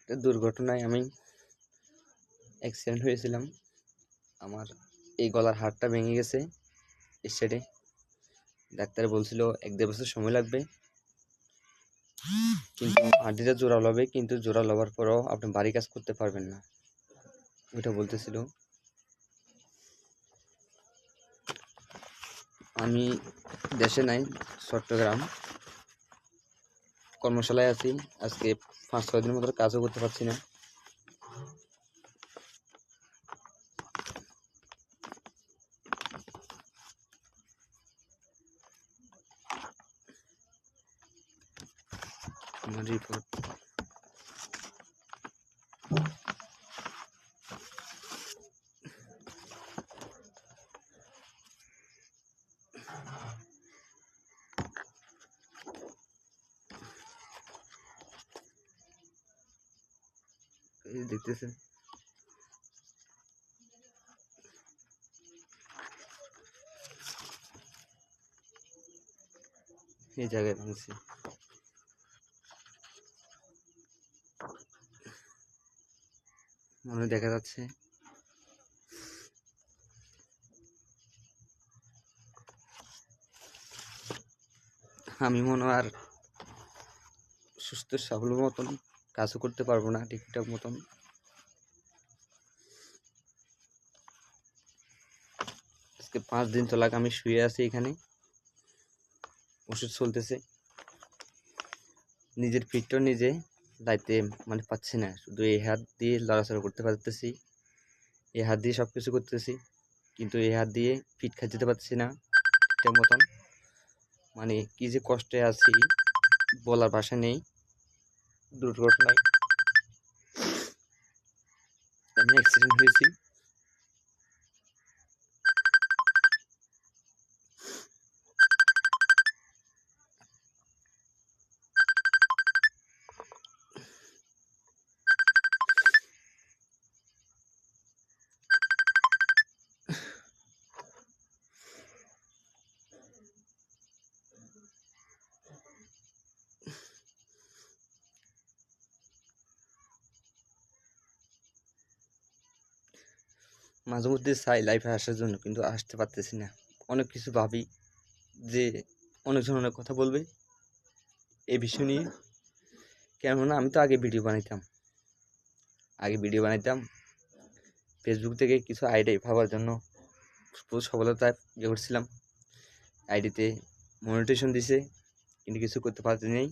একটা দুর্ঘটনায় আমি অ্যাক্সিডেন্ট হয়েছিলাম। আমার এই গলার হাড়টা ভেঙে গেছে এই সাইডে। ডাক্তার বলছিল 1-1.5 বছর সময় লাগবে, কিন্তু হাড্ডিটা জোড়ালো হবে, কিন্তু জোড়ালো হওয়ার পরও আপনি বাড়ি কাজ করতে পারবেন না, ওইটা বলতেছিল। আমি দেশে নাই, চট্টগ্রাম কর্মশালায় আছি। আজকে 5-6 দিনের মতো কাজও করতে পারছি না। আমার রিপোর্ট দেখতেছেন, এই জায়গায় ভাঙছি। মনে দেখা যাচ্ছে আমি মনে হয় আর সুস্থ সবল মতন কাজও করতে পারবো না ঠিকঠাক মতন। আজকে 5 দিন তো আমি শুয়ে আছি এখানে, ওষুধ চলতেছে। নিজের ফিটটা নিজে দায়িত্বে মানে পাচ্ছি না, শুধু এই হাত দিয়ে লড়াচড়া করতে পারতেছি, এই হাত দিয়ে সব কিছু করতেছি, কিন্তু এই হাত দিয়ে ফিট খাইতে যেতে পারছি না ঠিকঠাক মতন। মানে কি যে কষ্টে আছি বলার ভাষা নেই। দুর্ঘটনায় আমি অ্যাক্সিডেন্ট হয়েছি। মাঝে মধ্যে চাই লাইফে আসার জন্য, কিন্তু আসতে পারতেছি না। অনেক কিছু ভাবি যে অনেকজন অনেক কথা বলবে এই বিষয় নিয়ে। কেননা আমি তো আগে ভিডিও বানাইতাম ফেসবুক থেকে কিছু আইডিয়া ভাবার জন্য সফলতায় ইয়ে করছিলাম। আইডিতে মনিটেশন দিছে, কিন্তু কিছু করতে পারতে নেই।